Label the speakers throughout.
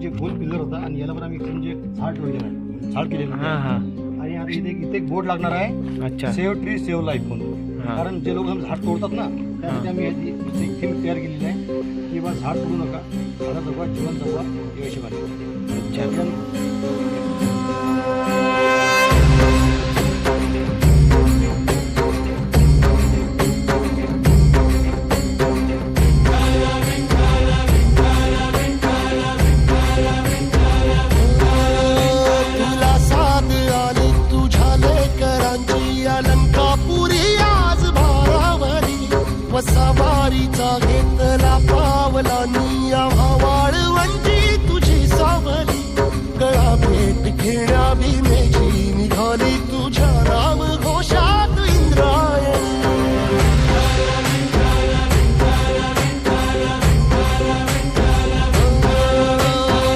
Speaker 1: जे गोल पिलर होता आणि याला पण आम्ही म्हणजे झाड ठेवलेलं आहे, झाड केलेलं आहे. आणि आता इथे एक बोर्ड लागणार आहे.
Speaker 2: अच्छा.
Speaker 1: सेव्ह ट्री सेव्ह लाईफ म्हणून. कारण जे लोक झाड तोडतात ना त्यासाठी आम्ही एक थीम तयार केलेली आहे की बा झाड तोडू नका, झाडं जगवा, जीवन जगवा या हिशोबाने.
Speaker 3: सवारीचा घेतला पावला निया वाळवंटी तुझी सावली गळा भेट घेण्या भीमेची निघाली तुझ्या राम घोषात इंद्रायणी.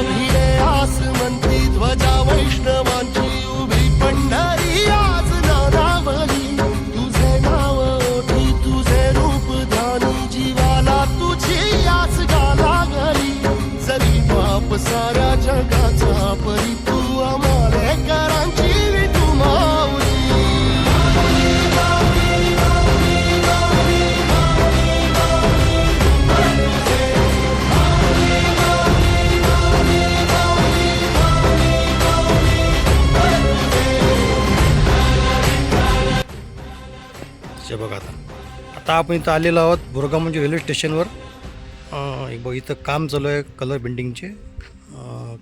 Speaker 3: भिडे आसमंती ध्वजा वैष्णवांची उभी पंढरी आज नानावली. तुझे नाव ओठी तुझे रूप जीवाला तुझी आस गाला गली. जरी बाप साऱ्या जगाचा परी तू आम्हाले करांची तू माऊली.
Speaker 1: बघा आता आपण इथं आलेलो आहोत बोरगाव म्हणजे रेल्वे स्टेशनवर. एक बघ इथं काम चालू आहे कलर पेंटिंगचे.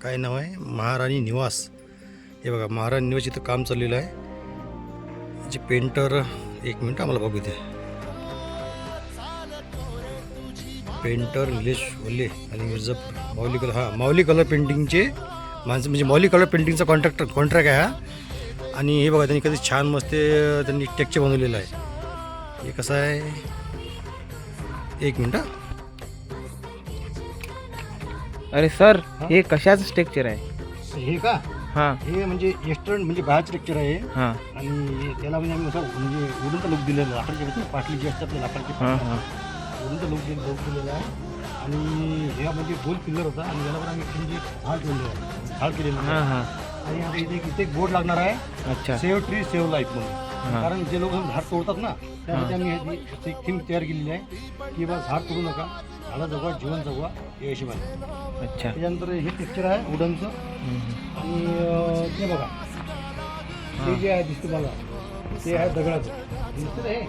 Speaker 1: काय नाव आहे, महाराणी निवास. हे बघा महाराणी निवास इथं काम चाललेलं आहे. याचे पेंटर एक मिनटं आम्हाला बघू दे. पेंटर निलेश वल्ले आणि मिर्झापूर माऊली कलर. माऊली कलर पेंटिंगचे माणसं म्हणजे माऊली कलर पेंटिंगचा कॉन्ट्रॅक्ट आहे हा. आणि हे बघा त्यांनी कधी छान मस्त त्यांनी टेक्चर बनवलेलं आहे. हे कसं आहे, एक मिनटं.
Speaker 2: अरे सर हे कशाचं स्ट्रक्चर आहे?
Speaker 1: हे का,
Speaker 2: हां
Speaker 1: हे म्हणजे एस्टर्न म्हणजे बाहेरचं स्ट्रक्चर आहे.
Speaker 2: हां
Speaker 1: आणि त्याला म्हणजे आम्ही असं म्हणजे उडूनचा लुक दिलेला आहे. लाकडाची पाटली जी असते आपल्या लाकडाची उडूनचा लुक दिलेला आहे. आणि हे म्हणजे गोल पिलर होता आणि याला पण आम्ही म्हणजे झाड ठेवलेलं आहे, झाड केलेलं आहे. आणि आता इथे एक बोर्ड लागणार आहे.
Speaker 2: अच्छा.
Speaker 1: सेव्ह ट्री सेव्ह लाईफ म्हणून. कारण जे लोक झाड तोडतात ना त्यासाठी आम्ही एक थीम तयार केलेली आहे की बा झाड तोडू नका, झाडं जगवा, जीवन जगवा या हिशोबाने.
Speaker 2: अच्छा.
Speaker 1: त्याच्यानंतर हे टेक्चर आहे वुडनचं. आणि ते बघा ते जे आहे दिसतं मला ते आहे दगडाचं दिसतं हे.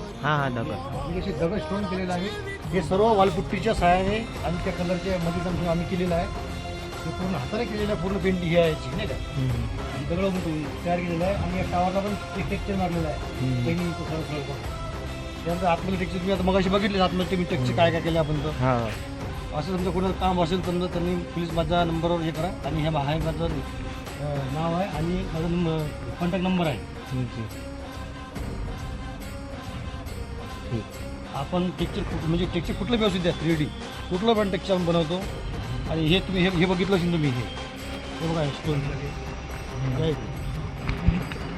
Speaker 2: दगड
Speaker 1: म्हणजे असे दगड स्टोन केलेलं आहे. हे सर्व वालपुट्टीच्या सहाय्याने आणि त्या कलरच्या मध्ये आम्ही केलेलं आहे. हे पूर्ण हाताने केलेलं आहे, पूर्ण पेंटिंग ही आहे नाही का, दगड तयार केलेलं आहे. आणि या टावरला पण एक टेक्चर मारलेलं आहे पेंटिंगचं सर्व सर्व. त्यानंतर आतमध्ये टेक्चर तुम्ही आता मगाशी बघितले आतमध्ये तुम्ही टेक्चर काय काय केलं आपण तर. असं समजा कोणाचं काम असेल तर त्यांनी प्लीज माझ्या नंबरवर हे करा. आणि हे माझं नाव आहे आणि माझा कॉन्टॅक्ट नंबर आहे. आपण टेक्चर म्हणजे टेक्चर कुठलं व्यवस्थित द्या, 3D कुठलं पण टेक्चर आपण बनवतो. आणि हे तुम्ही हे बघितलं असेल तुम्ही हे बघा स्टोन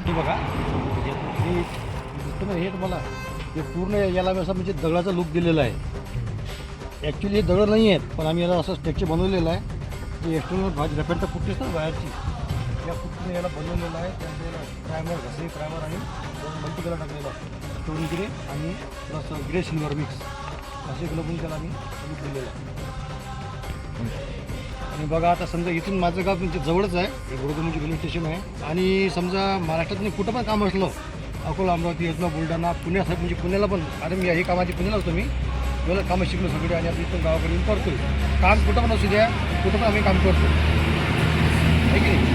Speaker 1: हे बघा हे दिसतं ना, हे तुम्हाला हे पूर्ण याला असं म्हणजे दगडाचा लुक दिलेला आहे. ॲक्च्युली हे दगड नाही आहेत पण आम्ही याला असं स्ट्रक्चर बनवलेलं आहे. जे एक्सटर्नल भाजी रपेटचा पुट्टी असतात बाहेरची या पुट्टीने याला बनवलेलं आहे. त्यामध्ये याला प्रायमर घसे प्रायमर आणि मल्टी कलर टाकलेला आहे, स्टोन ग्रे आणि प्लस ग्रे सिल्वर मिक्स असे कलर पण त्याला आम्ही लुक दिलेलं आहे. आणि बघा आता समजा इथून माझं गाव तुमच्या जवळच आहे, हे बोरगाव म्हणजे रेल्वे स्टेशन आहे. आणि समजा महाराष्ट्रात कुठं पण काम असलं, अकोला, अमरावती, यवतमाळ, बुलढाणा, पुण्यासाठी म्हणजे पुण्याला पण, कारण मी हे कामाची पुण्याला असतो, मी एवढं कामं शिकलो सगळे. आणि आपण गावाकडे करतो काम कुठं पण असू द्या, कुठं पण आम्ही काम करतो आहे की नाही.